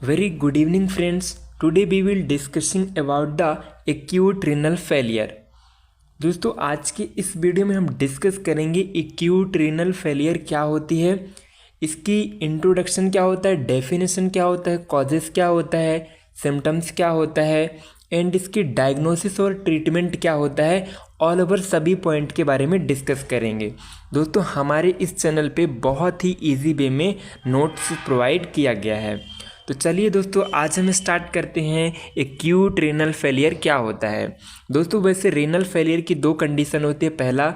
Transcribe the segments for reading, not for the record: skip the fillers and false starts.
Very good evening friends. Today we will discussing about the acute renal failure. दोस्तों आज के इस video में हम डिस्कस करेंगे एक्यूट रीनल फेलियर क्या होती है, इसकी इंट्रोडक्शन क्या होता है, डेफिनेशन क्या होता है, कॉजेस क्या होता है, सिम्टम्स क्या होता है एंड इसकी डायग्नोसिस और ट्रीटमेंट क्या होता है। ऑल ओवर सभी पॉइंट के बारे में डिस्कस करेंगे। दोस्तों हमारे इस चैनल पे बहुत ही इजी वे में नोट्स प्रोवाइड किया गया है। तो चलिए दोस्तों आज हम स्टार्ट करते हैं एक्यूट रीनल फेलियर क्या होता है। दोस्तों वैसे रीनल फेलियर की दो कंडीशन होती है, पहला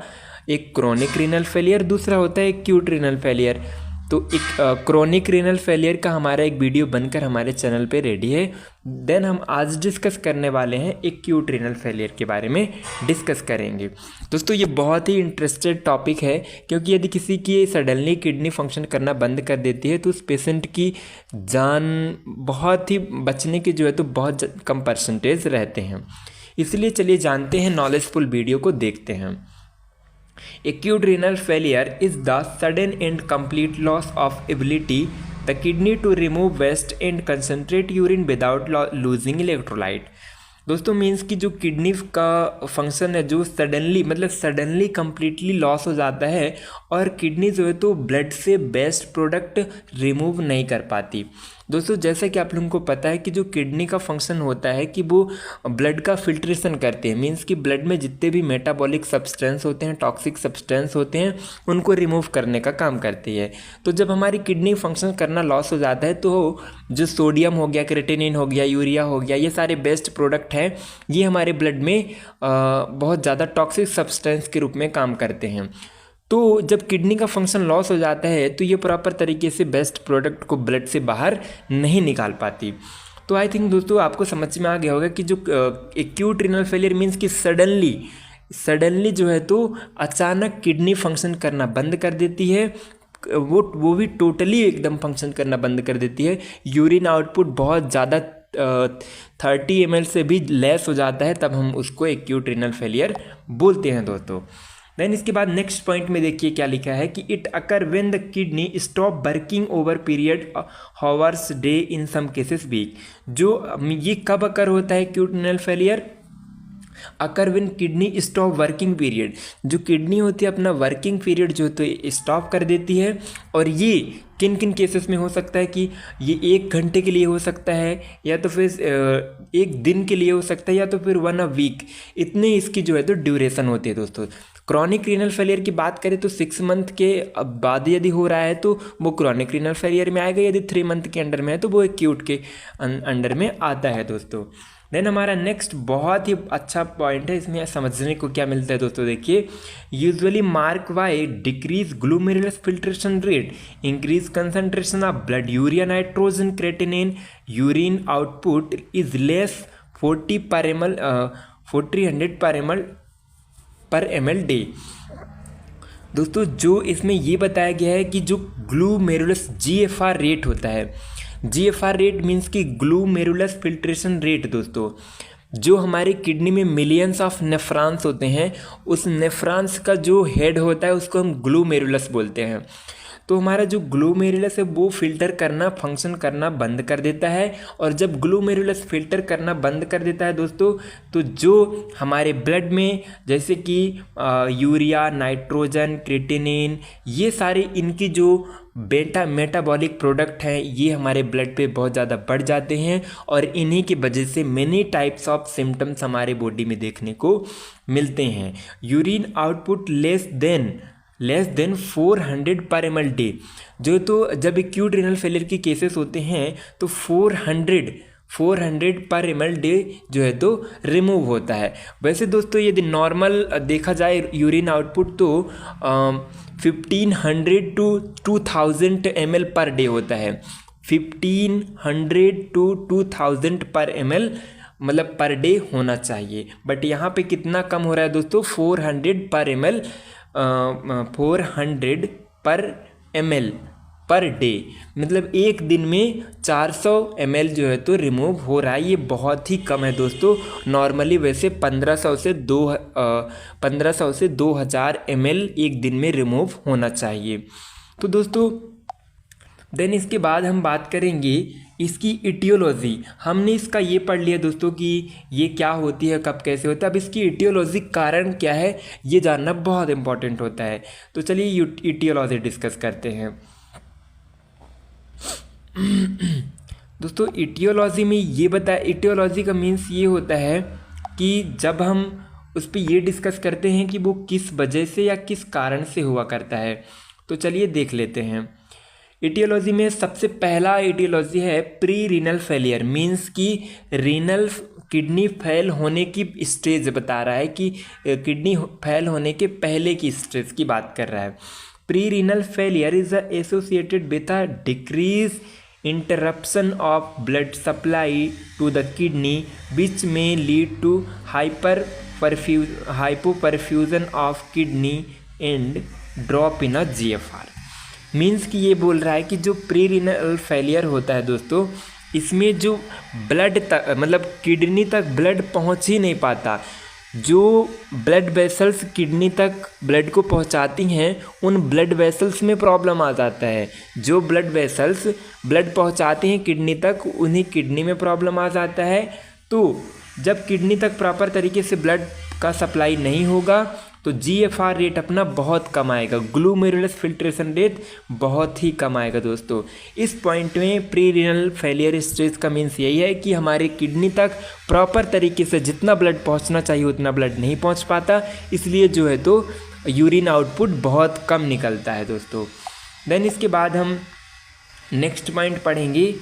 एक क्रोनिक रीनल फेलियर, दूसरा होता है एक्यूट रीनल फेलियर। तो एक क्रोनिक रीनल फेलियर का हमारा एक वीडियो बनकर हमारे चैनल पे रेडी है। देन हम आज डिस्कस करने वाले हैं एक्यूट रीनल फेलियर के बारे में डिस्कस करेंगे। दोस्तों ये बहुत ही इंटरेस्टेड टॉपिक है, क्योंकि यदि किसी की सडनली किडनी फंक्शन करना बंद कर देती है तो उस पेशेंट की जान बहुत ही बचने की जो है तो बहुत कम परसेंटेज रहते हैं। इसलिए चलिए जानते हैं, नॉलेजफुल वीडियो को देखते हैं। Acute renal failure is the sudden and complete loss of ability the kidney to remove waste and concentrate urine without losing electrolyte। दोस्तों मीन्स कि जो किडनी का फंक्शन है जो सडनली कम्प्लीटली लॉस हो जाता है और किडनी जो है तो ब्लड से बेस्ट प्रोडक्ट रिमूव नहीं कर पाती। दोस्तों जैसा कि आप लोगों को पता है कि जो किडनी का फंक्शन होता है कि वो ब्लड का फिल्ट्रेशन करते हैं, मीन्स कि ब्लड में जितने भी मेटाबॉलिक सब्सटेंस होते हैं, टॉक्सिक सब्सटेंस होते हैं, उनको रिमूव करने का काम करती है। तो जब हमारी किडनी फंक्शन करना लॉस हो जाता है तो जो सोडियम हो गया, क्रेटिनिन हो गया, यूरिया हो गया, ये सारे बेस्ट प्रोडक्ट हैं, ये हमारे ब्लड में बहुत ज़्यादा टॉक्सिक सब्सटेंस के रूप में काम करते हैं। तो जब किडनी का फंक्शन लॉस हो जाता है तो ये प्रॉपर तरीके से बेस्ट प्रोडक्ट को ब्लड से बाहर नहीं निकाल पाती। तो आई थिंक दोस्तों आपको समझ में आ गया होगा कि जो एक्यूट रीनल फेलियर मीन्स कि सडनली जो है तो अचानक किडनी फंक्शन करना बंद कर देती है, वो भी टोटली एकदम फंक्शन करना बंद कर देती है। यूरिन आउटपुट बहुत ज़्यादा 30 ml से भी लेस हो जाता है, तब हम उसको एक्यूट रीनल फेलियर बोलते हैं दोस्तों। देन इसके बाद नेक्स्ट पॉइंट में देखिए क्या लिखा है कि it occur when the kidney stop working over period hours day in some cases week. जो ये कब अकर होता है acute renal failure? Occur when kidney stop working period, जो किडनी होती है अपना वर्किंग पीरियड जो तो स्टॉप कर देती है। और ये किन किन केसेस में हो सकता है कि ये 1 घंटे के लिए हो सकता है, या तो फिर 1 दिन के लिए हो सकता है, या तो फिर 1 वीक, इतने इसकी जो है तो ड्यूरेशन होती है दोस्तों। क्रॉनिक रीनल फेलियर की बात करें तो 6 मंथ के बाद यदि हो रहा है तो वो क्रॉनिक रीनल फेलियर में आएगा, यदि 3 मंथ के अंडर में है तो वो एक्यूट के अंडर में आता है दोस्तों। देन हमारा नेक्स्ट बहुत ही अच्छा पॉइंट है, इसमें समझने को क्या मिलता है दोस्तों, देखिए usually mark by decrease glomerulus filtration rate, increase concentration of blood urea, nitrogen, creatinine, urine output is less 400 पर ml डे। दोस्तों जो इसमें ये बताया गया है कि जो ग्लूमेरुलस GFR रेट होता है, GFR रेट मीन्स कि ग्लूमेरुलस फिल्ट्रेशन रेट दोस्तों, जो हमारी किडनी में मिलियंस ऑफ नेफ्रॉन्स होते हैं, उस नेफ्रॉन्स का जो हेड होता है उसको हम ग्लूमेरुलस बोलते हैं। तो हमारा जो ग्लूमेरुलस है वो फिल्टर करना, फंक्शन करना बंद कर देता है। और जब ग्लूमेरुलस फिल्टर करना बंद कर देता है दोस्तों, तो जो हमारे ब्लड में जैसे कि यूरिया, नाइट्रोजन, क्रेटिनिन, ये सारे इनकी जो मेटाबॉलिक प्रोडक्ट हैं, ये हमारे ब्लड पे बहुत ज़्यादा बढ़ जाते हैं और इन्हीं की वजह से मेनी टाइप्स ऑफ सिम्टम्स हमारे बॉडी में देखने को मिलते हैं। यूरिन आउटपुट लेस देन 400 पर ml डे, जो तो जब एक्यूट रीनल फेलियर की केसेस होते हैं तो 400 पर ml डे जो है तो रिमूव होता है। वैसे दोस्तों यदि नॉर्मल देखा जाए यूरिन आउटपुट तो 1500 to 2000 ml पर डे होता है। 1500 to 2000 पर ml मतलब पर डे होना चाहिए, बट यहाँ पे कितना कम हो रहा है दोस्तों, 400 पर ml 400 पर ml पर डे, मतलब एक दिन में 400 ml जो है तो रिमूव हो रहा है। ये बहुत ही कम है दोस्तों। नॉर्मली वैसे 1500 से 2000 ml एक दिन में रिमूव होना चाहिए। तो दोस्तों देन इसके बाद हम बात करेंगे इसकी इटियोलॉजी। हमने इसका ये पढ़ लिया दोस्तों कि ये क्या होती है, कब कैसे होता है। अब इसकी इटियोलॉजी कारण क्या है ये जानना बहुत इंपॉर्टेंट होता है। तो चलिए इटियोलॉजी डिस्कस करते हैं। दोस्तों इटियोलॉजी में ये इटियोलॉजी का मीन्स ये होता है कि जब हम उस पर ये डिस्कस करते हैं कि वो किस वजह से या किस कारण से हुआ करता है। तो चलिए देख लेते हैं। इटियोलॉजी में सबसे पहला इटियोलॉजी है प्री रीनल फेलियर, मीन्स कि रीनल किडनी फेल होने की स्टेज बता रहा है कि किडनी फेल होने के पहले की स्टेज की बात कर रहा है। Pre renal failure is associated with a decrease interruption of blood supply to the kidney which may lead to hypoperfusion of kidney and drop in a GFR। Means कि ये बोल रहा है कि जो प्री रीनल फेलियर होता है दोस्तों, इसमें जो ब्लड तक मतलब किडनी तक ब्लड पहुंच ही नहीं पाता। जो ब्लड वेसल्स किडनी तक ब्लड को पहुंचाती हैं उन ब्लड वेसल्स में प्रॉब्लम आ जाता है। जो ब्लड वेसल्स ब्लड पहुंचाती हैं किडनी तक उन्हीं किडनी में प्रॉब्लम आ जाता है। तो जब किडनी तक प्रॉपर तरीके से ब्लड का सप्लाई नहीं होगा तो GFR रेट अपना बहुत कम आएगा, ग्लोमेरुलस फिल्ट्रेशन रेट बहुत ही कम आएगा दोस्तों। इस पॉइंट में प्री रीनल फेलियर स्टेज का मीन्स यही है कि हमारे किडनी तक प्रॉपर तरीके से जितना ब्लड पहुंचना चाहिए उतना ब्लड नहीं पहुंच पाता, इसलिए जो है तो यूरिन आउटपुट बहुत कम निकलता है दोस्तों। देन इसके बाद हम नेक्स्ट पॉइंट पढ़ेंगे,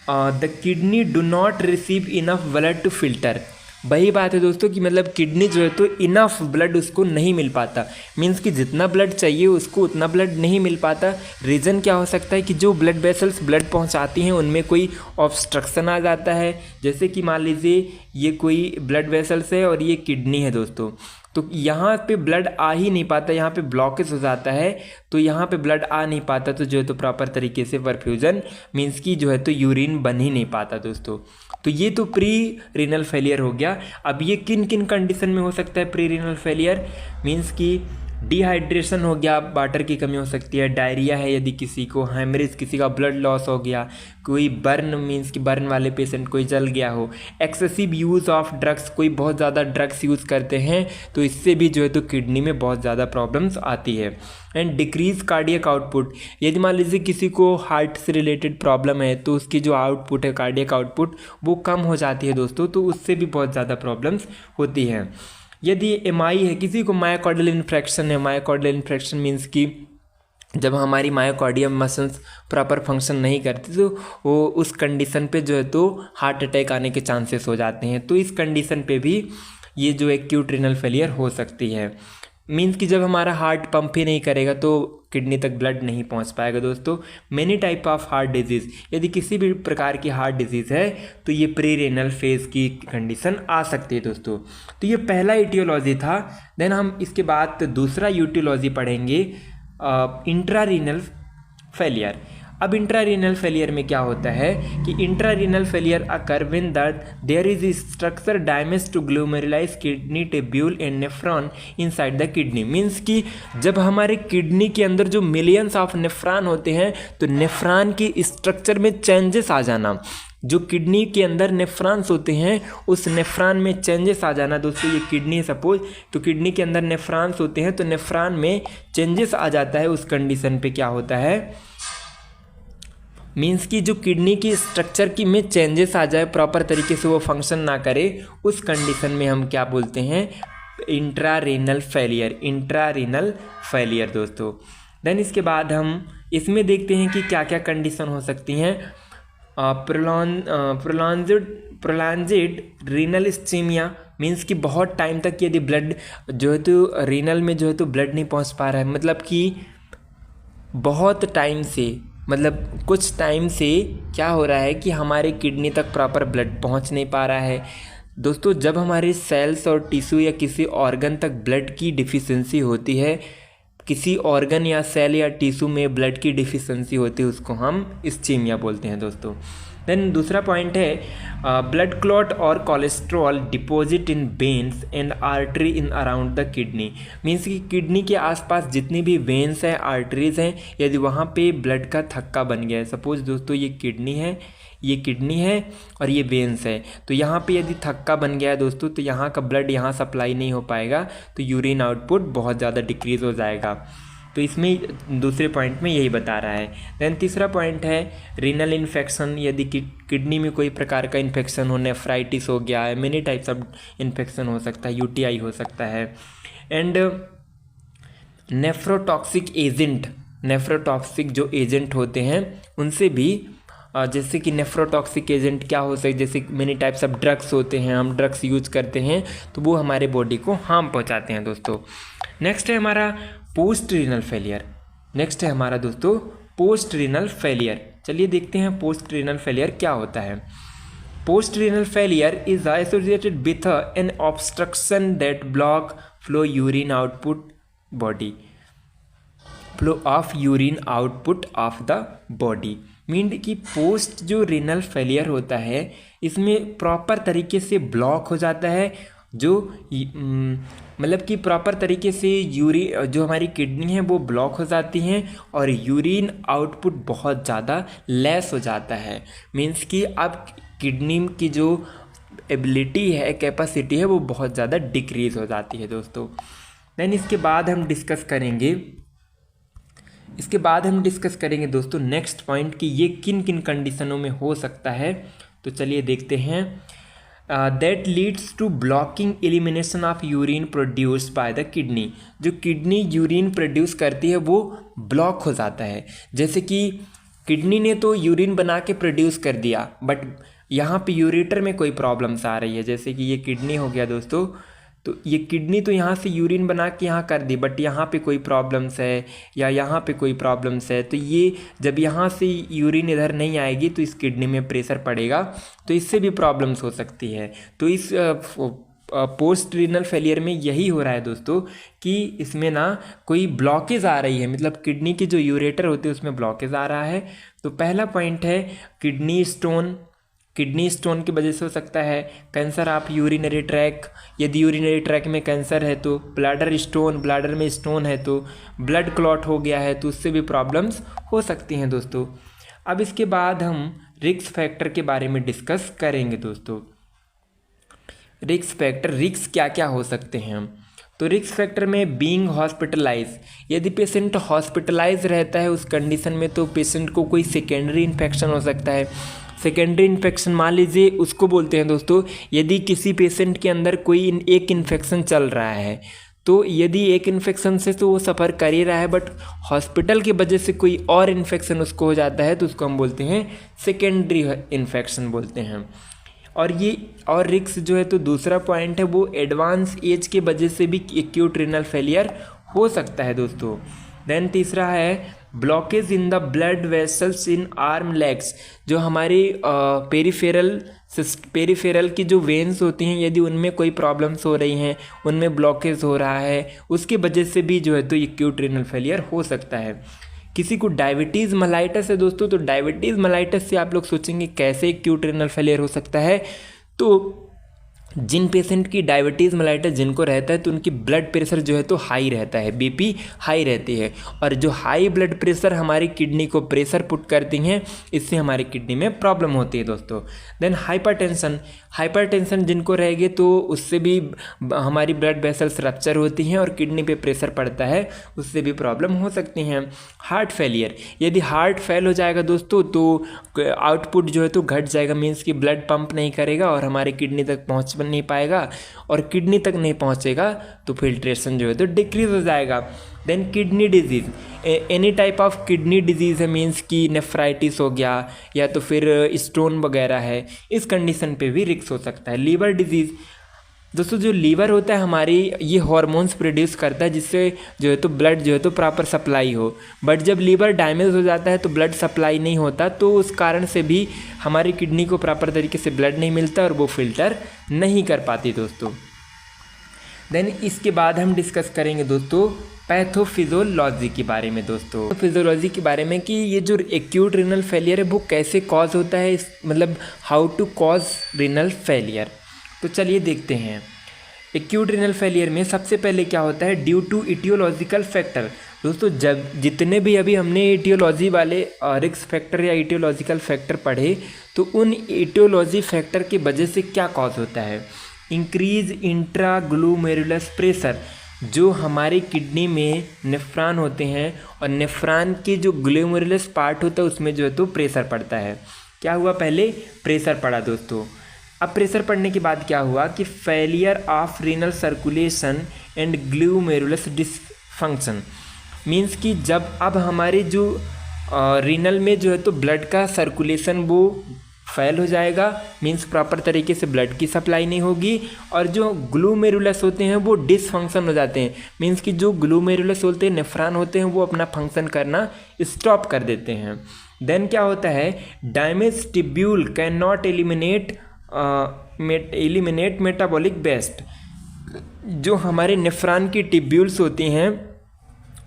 the kidney do not receive enough blood to filter. वही बात है दोस्तों कि मतलब किडनी जो है तो इनफ ब्लड उसको नहीं मिल पाता, मीन्स कि जितना ब्लड चाहिए उसको उतना ब्लड नहीं मिल पाता। रीज़न क्या हो सकता है कि जो ब्लड वेसल्स ब्लड पहुंचाती हैं उनमें कोई ऑब्स्ट्रक्शन आ जाता है। जैसे कि मान लीजिए ये कोई ब्लड वेसल्स है और ये किडनी है दोस्तों, तो यहाँ पे ब्लड आ ही नहीं पाता, यहाँ पे ब्लॉकेज हो जाता है, तो यहाँ पे ब्लड आ नहीं पाता, तो जो है तो प्रॉपर तरीके से परफ्यूजन मीन्स कि जो है तो यूरिन बन ही नहीं पाता दोस्तों। तो ये तो प्री रीनल फेलियर हो गया। अब ये किन किन कंडीशन में हो सकता है प्री रीनल फेलियर, मीन्स कि डिहाइड्रेशन हो गया, वाटर की कमी हो सकती है, डायरिया है यदि किसी को, हेमरेज, किसी का ब्लड लॉस हो गया, कोई बर्न मीन्स कि बर्न वाले पेशेंट कोई जल गया हो, एक्सेसिव यूज़ ऑफ ड्रग्स, कोई बहुत ज़्यादा ड्रग्स यूज़ करते हैं तो इससे भी जो है तो किडनी में बहुत ज़्यादा प्रॉब्लम्स आती है। एंड डिक्रीज कार्डियक आउटपुट, यदि मान लीजिए किसी को हार्ट से रिलेटेड प्रॉब्लम है तो उसकी जो आउटपुट है कार्डियक आउटपुट वो कम हो जाती है दोस्तों, तो उससे भी बहुत ज़्यादा प्रॉब्लम्स होती हैं। यदि MI है, किसी को मायोकार्डियल इन्फ्रेक्शन है, मायोकार्डियल इन्फ्रेक्शन मीन्स कि जब हमारी मायोकार्डियम मसल्स प्रॉपर फंक्शन नहीं करती तो वो उस कंडीशन पे जो है तो हार्ट अटैक आने के चांसेस हो जाते हैं। तो इस कंडीशन पे भी ये जो एक्यूट रीनल फेलियर हो सकती है, मीन्स कि जब हमारा हार्ट पंप ही नहीं करेगा तो किडनी तक ब्लड नहीं पहुंच पाएगा दोस्तों। Many type of heart disease, यदि किसी भी प्रकार की हार्ट डिजीज़ है तो ये प्री रीनल फेज की कंडीशन आ सकती है दोस्तों। तो ये पहला इटियोलॉजी था। देन हम इसके बाद दूसरा यूटियोलॉजी पढ़ेंगे, इंट्रा रीनल फेलियर। अब इंट्रा रीनल फेलियर में क्या होता है कि intra renal failure occur when there is structure damage to glomeruli kidney tubule and nephron inside the kidney, means कि जब हमारे किडनी के अंदर जो मिलियंस ऑफ नेफ्रॉन होते हैं तो नेफ्रॉन की स्ट्रक्चर में चेंजेस आ जाना, जो किडनी के अंदर नेफ्रॉन्स होते हैं उस नेफ्रॉन में चेंजेस आ जाना दोस्तों। ये किडनी है सपोज, तो किडनी के अंदर नेफ्रॉन्स होते हैं तो नेफ्रॉन में चेंजेस आ जाता है। उस कंडीशन पे क्या होता है, मीन्स कि जो किडनी की स्ट्रक्चर की में चेंजेस आ जाए, प्रॉपर तरीके से वो फंक्शन ना करे, उस कंडीशन में हम क्या बोलते हैं, intra renal failure, intra renal failure दोस्तों। देन इसके बाद हम इसमें देखते हैं कि क्या क्या कंडीशन हो सकती हैं। प्रोलॉन्जेड रीनल इस्चीमिया, मीन्स कि बहुत टाइम तक यदि ब्लड जो है तो रीनल में जो है तो ब्लड नहीं पहुंच पा रहा है, मतलब कि बहुत टाइम से, मतलब कुछ टाइम से क्या हो रहा है कि हमारे किडनी तक प्रॉपर ब्लड पहुंच नहीं पा रहा है दोस्तों। जब हमारे सेल्स और टिश्यू या किसी ऑर्गन तक ब्लड की डिफिशिएंसी होती है, किसी ऑर्गन या सेल या टिश्यू में ब्लड की डिफिशिएंसी होती है, उसको हम इस्चीमिया बोलते हैं दोस्तों। देन दूसरा पॉइंट है ब्लड क्लॉट और cholesterol deposit in veins and artery in around the kidney. Means कि किडनी के आसपास जितनी भी वेन्स हैं, आर्टरीज हैं, यदि वहाँ पे ब्लड का थक्का बन गया है, सपोज दोस्तों ये किडनी है और ये वेन्स है, तो यहाँ पे यदि थक्का बन गया है दोस्तों, तो यहाँ का ब्लड यहाँ सप्लाई नहीं हो पाएगा, तो यूरिन आउटपुट बहुत ज़्यादा डिक्रीज़ हो जाएगा। तो इसमें दूसरे पॉइंट में यही बता रहा है। देन तीसरा पॉइंट है रीनल इन्फेक्शन, यदि किडनी में कोई प्रकार का इन्फेक्शन हो, नेफ्राइटिस हो गया है, मेनी टाइप्स ऑफ इन्फेक्शन हो सकता है, यूटीआई हो सकता है। एंड नेफ्रोटॉक्सिक जो एजेंट होते हैं उनसे भी, जैसे कि नेफ्रोटॉक्सिक एजेंट क्या हो सकते, जैसे मेनी टाइप्स ऑफ ड्रग्स होते हैं, हम ड्रग्स यूज करते हैं तो वो हमारे बॉडी को हार्म पहुंचाते हैं दोस्तों। नेक्स्ट है हमारा पोस्ट रीनल फेलियर। चलिए देखते हैं पोस्ट रीनल फेलियर क्या होता है। Post renal failure is associated with an obstruction that block flow of urine output of the body. Mean कि पोस्ट जो रीनल फेलियर होता है इसमें प्रॉपर तरीके से ब्लॉक हो जाता है, जो मतलब कि प्रॉपर तरीके से जो हमारी किडनी है वो ब्लॉक हो जाती हैं और यूरिन आउटपुट बहुत ज़्यादा लेस हो जाता है। मीन्स कि अब किडनी की जो एबिलिटी है, कैपेसिटी है, वो बहुत ज़्यादा डिक्रीज़ हो जाती है दोस्तों। देन इसके बाद हम डिस्कस करेंगे दोस्तों नेक्स्ट पॉइंट कि ये किन किन कंडीशनों में हो सकता है। तो चलिए देखते हैं। That leads to blocking elimination of urine produced by the kidney. जो किडनी यूरिन प्रोड्यूस करती है वो ब्लॉक हो जाता है। जैसे कि किडनी ने तो यूरिन बना के प्रोड्यूस कर दिया, बट यहाँ पे यूरेटर में कोई प्रॉब्लम्स आ रही है। जैसे कि ये किडनी हो गया दोस्तों, तो ये किडनी तो यहाँ से यूरिन बना के यहाँ कर दी, बट यहाँ पे कोई प्रॉब्लम्स है या यहाँ पे कोई प्रॉब्लम्स है, तो ये जब यहाँ से यूरिन इधर नहीं आएगी तो इस किडनी में प्रेशर पड़ेगा, तो इससे भी प्रॉब्लम्स हो सकती है। तो इस पोस्ट रीनल फेलियर में यही हो रहा है दोस्तों कि इसमें ना कोई ब्लॉकेज आ रही है, मतलब किडनी के जो यूरेटर होते हैं उसमें ब्लॉकेज आ रहा है। तो पहला पॉइंट है किडनी स्टोन की वजह से हो सकता है। कैंसर ऑफ यूरिनरी ट्रैक, यदि यूरिनरी ट्रैक में कैंसर है तो। ब्लैडर में स्टोन है तो। ब्लड क्लॉट हो गया है तो उससे भी प्रॉब्लम्स हो सकती हैं दोस्तों। अब इसके बाद हम रिस्क फैक्टर के बारे में डिस्कस करेंगे दोस्तों। रिस्क क्या क्या हो सकते हैं हम। तो रिस्क फैक्टर में बीइंग हॉस्पिटलाइज, यदि पेशेंट हॉस्पिटलाइज रहता है उस कंडीशन में तो पेशेंट को कोई सेकेंडरी इन्फेक्शन हो सकता है। सेकेंडरी इन्फेक्शन मान लीजिए उसको बोलते हैं दोस्तों, यदि किसी पेशेंट के अंदर कोई एक इन्फेक्शन चल रहा है, तो यदि एक इन्फेक्शन से तो वो सफ़र कर ही रहा है, बट हॉस्पिटल की वजह से कोई और इन्फेक्शन उसको हो जाता है तो उसको हम बोलते हैं सेकेंडरी इन्फेक्शन बोलते हैं। और रिस्क जो है तो दूसरा पॉइंट है वो एडवांस एज के वजह से भी एक्यूट रीनल फेलियर हो सकता है दोस्तों। देन तीसरा है blockage in the blood vessels in arm legs, जो हमारी पेरिफेरल की जो वेन्स होती हैं यदि उनमें कोई प्रॉब्लम्स हो रही हैं, उनमें ब्लॉकेज हो रहा है, उसकी वजह से भी जो है तो एक्यूट रीनल फेलियर हो सकता है। किसी को डायबिटीज़ मेलाइटस है दोस्तों, तो डायबिटीज़ मेलाइटस से आप लोग सोचेंगे कैसे एक्यूट रीनल फेलियर हो सकता है। तो जिन पेशेंट की डायबिटीज़ मेलाइटस जिनको रहता है तो उनकी ब्लड प्रेशर जो है तो हाई रहता है, बीपी हाई रहती है, और जो हाई ब्लड प्रेशर हमारी किडनी को प्रेशर पुट करती हैं, इससे हमारी किडनी में प्रॉब्लम होती है दोस्तों। देन हाइपरटेंशन जिनको रहेगी तो उससे भी हमारी ब्लड वेसल्स रप्चर होती हैं और किडनी पे प्रेशर पड़ता है, उससे भी प्रॉब्लम हो सकती हैं। हार्ट फेलियर, यदि हार्ट फेल हो जाएगा दोस्तों तो आउटपुट जो है तो घट जाएगा, मीन्स कि ब्लड पंप नहीं करेगा और हमारी किडनी तक पहुँच नहीं पाएगा, और किडनी तक नहीं पहुँचेगा तो फिल्ट्रेशन जो है तो डिक्रीज हो जाएगा। Then kidney disease, any type of kidney disease है, मीन्स कि नेफ्राइटिस हो गया या तो फिर स्टोन वगैरह है, इस कंडीशन पे भी रिस्क हो सकता है। लीवर डिजीज़ दोस्तों, जो लीवर होता है हमारी, ये हार्मोन्स प्रोड्यूस करता है जिससे जो है तो ब्लड जो है तो प्रॉपर सप्लाई हो, बट जब लीवर डैमेज हो जाता है तो ब्लड सप्लाई नहीं होता, तो उस कारण से भी हमारी किडनी को प्रॉपर तरीके से ब्लड नहीं मिलता और वो फिल्टर नहीं कर पाती दोस्तों। देन इसके बाद हम डिस्कस करेंगे दोस्तों पैथोफिजियोलॉजी के बारे में। दोस्तों फिजियोलॉजी के बारे में कि ये जो एक्यूट रीनल फेलियर है वो कैसे कॉज होता है, मतलब how to cause renal failure. तो चलिए देखते हैं। एक्यूट रीनल फेलियर में सबसे पहले क्या होता है, ड्यू टू इटियोलॉजिकल फैक्टर। दोस्तों जब जितने भी अभी हमने इटियोलॉजी वाले रिस्क फैक्टर या इटियोलॉजिकल फैक्टर पढ़े, तो उन इटियोलॉजी फैक्टर की वजह से क्या कॉज होता है, इंक्रीज इंट्राग्लोमेरुलस प्रेशर। जो हमारी किडनी में नेफ्रॉन होते हैं और नेफ्रॉन के जो ग्लोमेरुलस पार्ट होता है उसमें जो है तो प्रेशर पड़ता है। क्या हुआ, पहले प्रेशर पड़ा दोस्तों। अब प्रेशर पड़ने के बाद क्या हुआ कि failure of renal circulation and glomerulus dysfunction, means कि जब अब हमारे जो रीनल में जो है तो ब्लड का सर्कुलेशन वो फेल हो जाएगा, मीन्स प्रॉपर तरीके से ब्लड की सप्लाई नहीं होगी, और जो ग्लोमेरुलस होते हैं वो डिसफंक्शन हो जाते हैं, मीन्स कि जो ग्लोमेरुलस होते हैं नेफ्रॉन होते हैं वो अपना फंक्शन करना स्टॉप कर देते हैं। देन क्या होता है, damage tubule can not eliminate metabolic waste. जो हमारे नेफ्रॉन की टिब्यूल्स होती हैं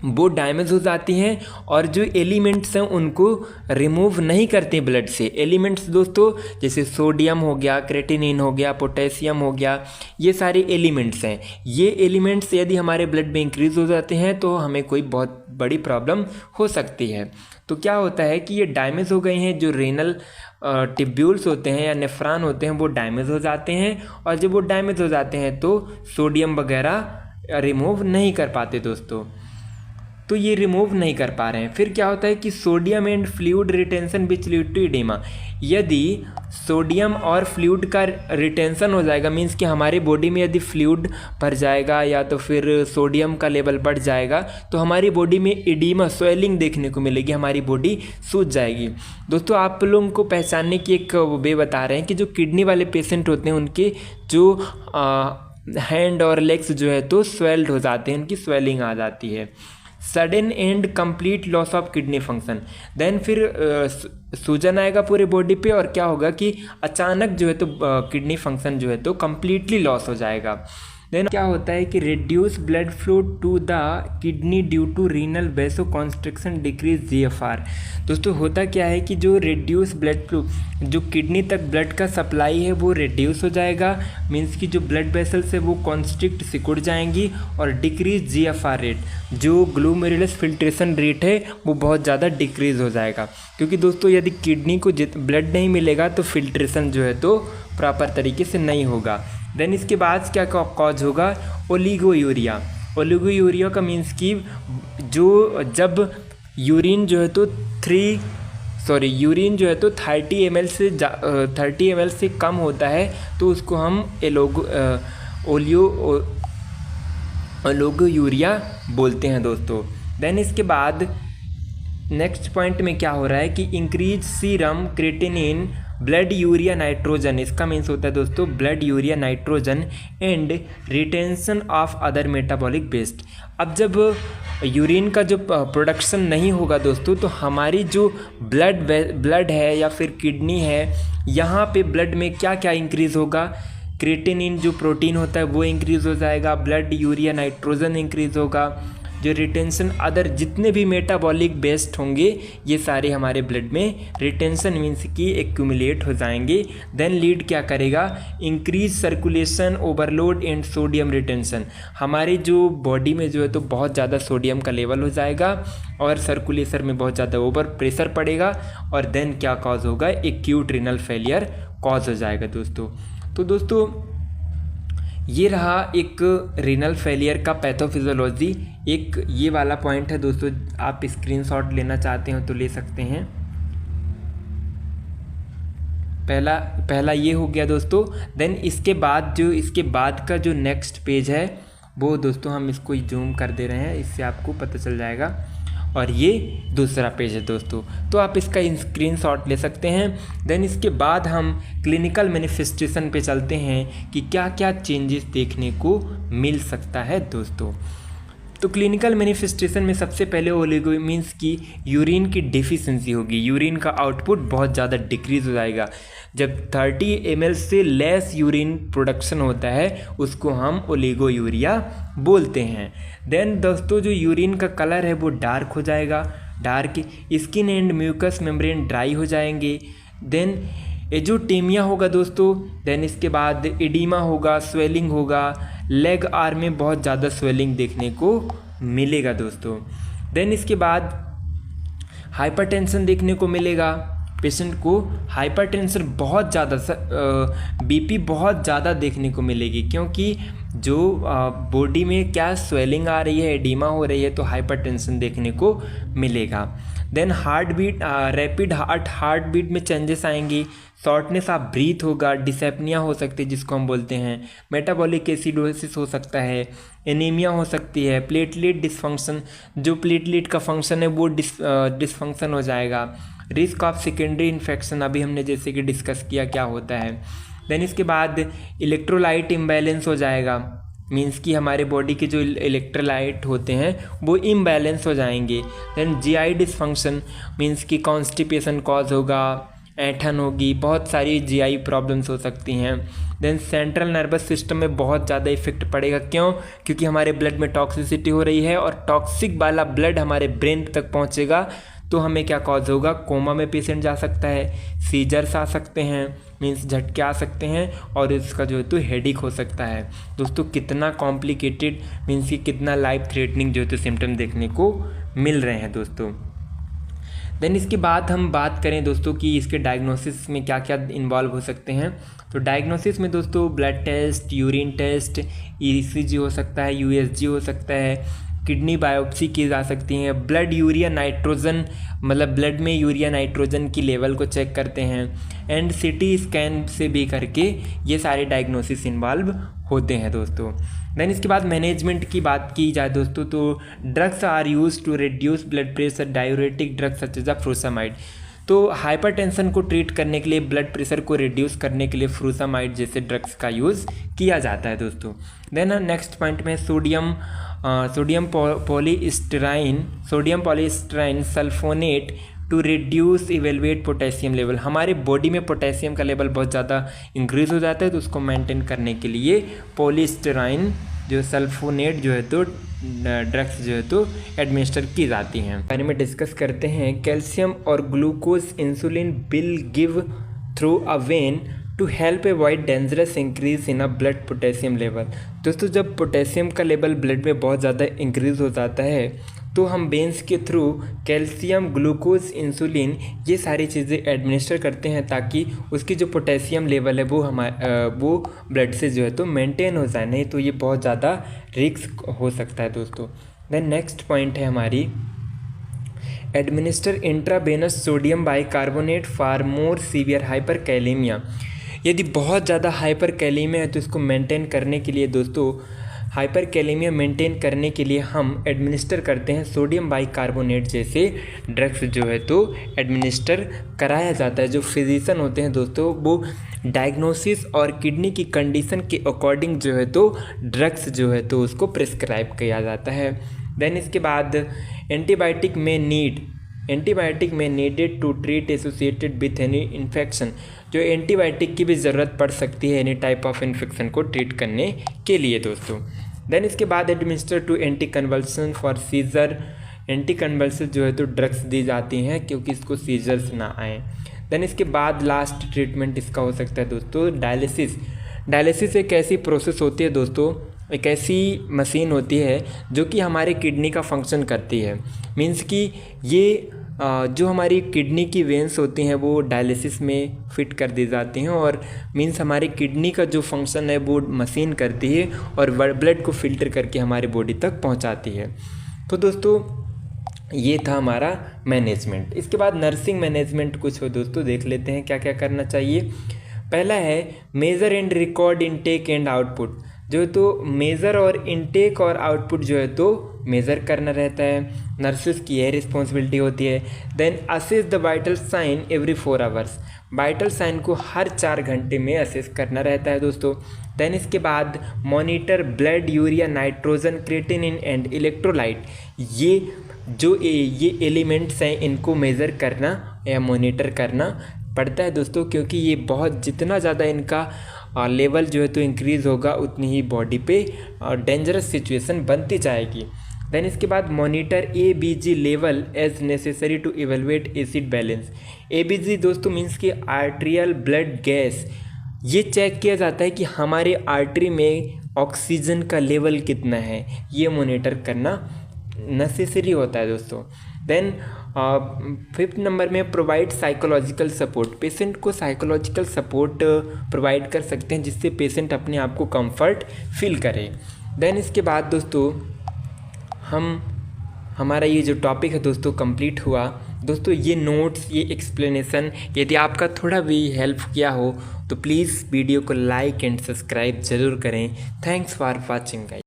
वो डैमेज हो जाती हैं और जो एलिमेंट्स हैं उनको रिमूव नहीं करते ब्लड से। एलिमेंट्स दोस्तों जैसे सोडियम हो गया, क्रेटिनिन हो गया, पोटेशियम हो गया, ये सारे एलिमेंट्स हैं। ये एलिमेंट्स यदि हमारे ब्लड में इंक्रीज हो जाते हैं तो हमें कोई बहुत बड़ी प्रॉब्लम हो सकती है। तो क्या होता है कि ये डैमेज हो गए हैं, जो रेनल टिब्यूल्स होते हैं या नेफ्रॉन होते हैं वो डैमेज हो जाते हैं, और जब वो डैमेज हो जाते हैं तो सोडियम वगैरह रिमूव नहीं कर पाते दोस्तों, तो ये रिमूव नहीं कर पा रहे हैं। फिर क्या होता है कि sodium and fluid retention which lead to oedema. यदि सोडियम और फ्लूइड का रिटेंशन हो जाएगा, मीन्स कि हमारी बॉडी में यदि फ्लूइड भर जाएगा या तो फिर सोडियम का लेवल बढ़ जाएगा तो हमारी बॉडी में एडिमा स्वेलिंग देखने को मिलेगी, हमारी बॉडी सूज जाएगी। दोस्तों आप लोगों को पहचानने की एक वे बता रहे हैं कि जो किडनी वाले पेशेंट होते हैं उनके जो हैंड और लेग्स जो है तो स्वेल्ड हो जाते हैं, उनकी स्वेलिंग आ जाती है। Sudden and complete loss of kidney function, then फिर सूजन आएगा पूरे बॉडी पे और क्या होगा कि अचानक जो है तो किडनी फंक्शन जो है तो कंप्लीटली लॉस हो जाएगा। देन क्या होता है कि reduce blood flow to the kidney due to renal vasoconstriction decrease GFR. दोस्तों होता क्या है कि जो रिड्यूस ब्लड फ्लो, जो किडनी तक ब्लड का सप्लाई है वो रिड्यूस हो जाएगा, मीन्स कि जो ब्लड वेसल्स है वो कॉन्स्ट्रिक्ट सिकुड़ जाएंगी, और डिक्रीज जीएफआर रेट, जो ग्लोमेरुलस फिल्ट्रेशन रेट है वो बहुत ज़्यादा डिक्रीज हो जाएगा। क्योंकि दोस्तों यदि किडनी को ब्लड नहीं मिलेगा तो फिल्ट्रेशन जो है तो प्रॉपर तरीके से नहीं होगा। देन इसके बाद क्या कॉज होगा, ओलिगोयूरिया। ओलिगोयूरिया का मीन्स कि जो जब यूरिन जो है तो 30 ml से कम होता है तो उसको हम ओलिगोयूरिया बोलते हैं दोस्तों। देन इसके बाद नेक्स्ट पॉइंट में क्या हो रहा है कि increase serum creatinine blood urea nitrogen. इसका मीन्स होता है दोस्तों blood urea nitrogen and retention of other metabolic waste. अब जब यूरिन का जो प्रोडक्शन नहीं होगा दोस्तों तो हमारी जो ब्लड है या फिर किडनी है, यहाँ पे ब्लड में क्या क्या इंक्रीज़ होगा, क्रेटिनिन जो प्रोटीन होता है वो इंक्रीज़ हो जाएगा, ब्लड यूरिया नाइट्रोजन इंक्रीज़ होगा, जो रिटेंशन अदर जितने भी मेटाबॉलिक वेस्ट होंगे ये सारे हमारे ब्लड में रिटेंशन मीन्स की एक्यूमुलेट हो जाएंगे। देन लीड क्या करेगा, increase circulation overload and sodium retention. हमारी जो बॉडी में जो है तो बहुत ज़्यादा सोडियम का लेवल हो जाएगा और सर्कुलेशन में बहुत ज़्यादा ओवर प्रेशर पड़ेगा, और देन क्या कॉज होगा, एक्यूट रीनल फेलियर कॉज हो जाएगा दोस्तों। तो दोस्तों ये रहा एक रीनल फेलियर का पैथोफिजियोलॉजी। एक ये वाला पॉइंट है दोस्तों, आप स्क्रीनशॉट लेना चाहते हो तो ले सकते हैं। पहला ये हो गया दोस्तों। देन इसके बाद का जो नेक्स्ट पेज है वो दोस्तों हम इसको जूम कर दे रहे हैं, इससे आपको पता चल जाएगा, और ये दूसरा पेज है दोस्तों, तो आप इसका स्क्रीनशॉट ले सकते हैं। देन इसके बाद हम क्लिनिकल मैनिफेस्टेशन पे चलते हैं कि क्या क्या चेंजेस देखने को मिल सकता है दोस्तों। तो क्लिनिकल मैनिफेस्टेशन में सबसे पहले ओलिगो मीन्स की यूरिन की डिफिशिएंसी होगी, यूरिन का आउटपुट बहुत ज़्यादा डिक्रीज हो जाएगा। जब 30 ml से लेस यूरिन प्रोडक्शन होता है उसको हम ओलिगोयूरिया बोलते हैं। देन दोस्तों जो यूरिन का कलर है वो डार्क हो जाएगा, dark skin and mucus membrane dry हो जाएंगे। देन एजोटेमिया होगा दोस्तों। देन इसके बाद एडिमा होगा, स्वेलिंग होगा, लेग आर्म में बहुत ज़्यादा स्वेलिंग देखने को मिलेगा दोस्तों। देन इसके बाद हाइपरटेंशन देखने को मिलेगा, पेशेंट को हाइपरटेंशन बहुत ज़्यादा बीपी बहुत ज़्यादा देखने को मिलेगी, क्योंकि जो बॉडी में क्या स्वेलिंग आ रही है, एडिमा हो रही है, तो हाइपरटेंशन देखने को मिलेगा। Then heart beat, rapid heart beat में चेंजेस आएंगी, शॉर्टनेस ऑफ ब्रीथ होगा, डिसएपनिया हो सकती है जिसको हम बोलते हैं, मेटाबॉलिक एसिडोसिस हो सकता है, एनीमिया हो सकती है, प्लेटलेट डिसफंक्शन, जो प्लेटलेट का फंक्शन है वो डिसफंक्शन हो जाएगा, रिस्क ऑफ सेकेंडरी इन्फेक्शन अभी हमने जैसे कि डिस्कस किया क्या होता है। देन इसके बाद इलेक्ट्रोलाइट इम्बैलेंस हो जाएगा, मीन्स कि हमारे बॉडी के जो इलेक्ट्रोलाइट होते हैं वो इम्बैलेंस हो जाएंगे। देन जीआई डिसफंक्शन मीन्स कि कॉन्स्टिपेशन कॉज होगा, ऐंठन होगी, बहुत सारी जीआई प्रॉब्लम्स हो सकती हैं। देन सेंट्रल नर्वस सिस्टम में बहुत ज़्यादा इफेक्ट पड़ेगा, क्यों? क्योंकि हमारे ब्लड में टॉक्सिसिटी हो रही है और टॉक्सिक वाला ब्लड हमारे ब्रेन तक पहुंचेगा तो हमें क्या कॉज होगा, कोमा में पेशेंट जा सकता है, सीजर्स आ सकते हैं, मीन्स झटके आ सकते हैं, और इसका जो है तो हेडेक हो सकता है। दोस्तों कितना कॉम्प्लिकेटेड मीन्स कि कितना लाइफ थ्रेटनिंग जो है तो सिम्टम देखने को मिल रहे हैं दोस्तों। देन इसके बाद हम बात करें दोस्तों कि इसके डायग्नोसिस में क्या क्या इन्वॉल्व हो सकते हैं। तो डायग्नोसिस में दोस्तों blood test, urine test, ECG हो सकता है, यूएसजी हो सकता है, किडनी बायोप्सी की जा सकती हैं, ब्लड यूरिया नाइट्रोजन मतलब ब्लड में यूरिया नाइट्रोजन की लेवल को चेक करते हैं, एंड सिटी स्कैन से भी करके ये सारे डायग्नोसिस इन्वॉल्व होते हैं दोस्तों। देन इसके बाद मैनेजमेंट की बात की जाए दोस्तों तो drugs are use to reduce blood pressure, diuretic drugs such as furosemide. तो हाइपरटेंशन को ट्रीट करने के लिए, ब्लड प्रेशर को रिड्यूस करने के लिए फ्रूसामाइड जैसे ड्रग्स का यूज़ किया जाता है दोस्तों। देन नेक्स्ट पॉइंट में sodium polystyrene sulfonate to reduce evaluate potassium level. हमारे बॉडी में पोटेशियम का लेवल बहुत ज़्यादा इंक्रीज हो जाता है, तो उसको मेंटेन करने के लिए पॉलीस्टराइन जो सल्फोनेट जो है तो ड्रग्स जो है तो एडमिनिस्टर की जाती हैं। बारे में डिस्कस करते हैं। कैल्शियम और glucose insulin will give through a vein to help avoid dangerous increase in a blood potassium level. दोस्तों जब पोटेशियम का लेवल ब्लड में बहुत ज़्यादा इंक्रीज हो जाता है तो हम वेन्स के थ्रू कैल्शियम, ग्लूकोज, इंसुलिन ये सारी चीज़ें एडमिनिस्टर करते हैं ताकि उसकी जो पोटेशियम लेवल है वो ब्लड से जो है तो मेंटेन हो जाए, नहीं तो ये बहुत ज़्यादा रिस्क हो सकता है दोस्तों। देन नेक्स्ट पॉइंट है हमारी administer intravenous sodium bicarbonate for more severe hyperkalaemia. यदि बहुत ज़्यादा हाइपरकैलेमिया है तो इसको मेंटेन करने के लिए दोस्तों, हाइपरकैलेमिया मेंटेन करने के लिए हम एडमिनिस्टर करते हैं सोडियम बाइकार्बोनेट जैसे ड्रग्स जो है तो एडमिनिस्टर कराया जाता है। जो फिजिशियन होते हैं दोस्तों वो डायग्नोसिस और किडनी की कंडीशन के अकॉर्डिंग जो है तो ड्रग्स जो है तो उसको प्रिस्क्राइब किया जाता है। देन इसके बाद एंटीबायोटिक में needed to treat associated with any infection. जो एंटीबायोटिक की भी ज़रूरत पड़ सकती है एनी टाइप ऑफ इन्फेक्शन को ट्रीट करने के लिए दोस्तों। देन इसके बाद administer to anti convulsion for seizure. Anti convulsion जो है तो ड्रग्स दी जाती हैं क्योंकि इसको सीजर्स ना आए। देन इसके बाद लास्ट ट्रीटमेंट इसका हो सकता है दोस्तों डायलिसिस एक ऐसी प्रोसेस होती है दोस्तों, एक ऐसी मशीन होती है जो कि हमारे किडनी का फंक्शन करती है। मीन्स कि ये जो हमारी किडनी की वेंस होती हैं वो डायलिसिस में फिट कर दी जाती हैं और मीन्स हमारी किडनी का जो फंक्शन है वो मशीन करती है और ब्लड को फिल्टर करके हमारी बॉडी तक पहुंचाती है। तो दोस्तों ये था हमारा मैनेजमेंट। इसके बाद नर्सिंग मैनेजमेंट कुछ हो दोस्तों, देख लेते हैं क्या क्या करना चाहिए। पहला है measure and record intake and output. जो है तो मेज़र और इनटेक और आउटपुट जो है तो मेज़र करना रहता है, नर्सेस की यह रिस्पॉन्सिबिलिटी होती है। Then assess the vital sign every 4 hours, vital sign को हर 4 घंटे में असेस करना रहता है दोस्तों। देन इसके बाद monitor blood urea nitrogen creatinine and electrolyte, ये एलिमेंट्स हैं, इनको मेज़र करना या मॉनिटर करना पड़ता है दोस्तों, क्योंकि ये बहुत जितना ज़्यादा इनका लेवल जो है तो इंक्रीज़ होगा उतनी ही बॉडी पे डेंजरस सिचुएशन बनती जाएगी। देन इसके बाद monitor ABG level as necessary to evaluate acid balance. ABG दोस्तों मीन्स कि आर्टेरियल ब्लड गैस, ये चेक किया जाता है कि हमारे आर्टरी में ऑक्सीजन का लेवल कितना है, ये मॉनिटर करना नेसेसरी होता है दोस्तों। देन 5th नंबर में प्रोवाइड साइकोलॉजिकल सपोर्ट, पेशेंट को साइकोलॉजिकल सपोर्ट प्रोवाइड कर सकते हैं जिससे पेशेंट अपने आप को कंफर्ट फील करे। देन इसके बाद दोस्तों हमारा ये जो टॉपिक है दोस्तों कंप्लीट हुआ। दोस्तों ये नोट्स, ये एक्सप्लेनेशन यदि आपका थोड़ा भी हेल्प किया हो तो प्लीज़ वीडियो को लाइक एंड सब्सक्राइब ज़रूर करें। Thanks for watching guys.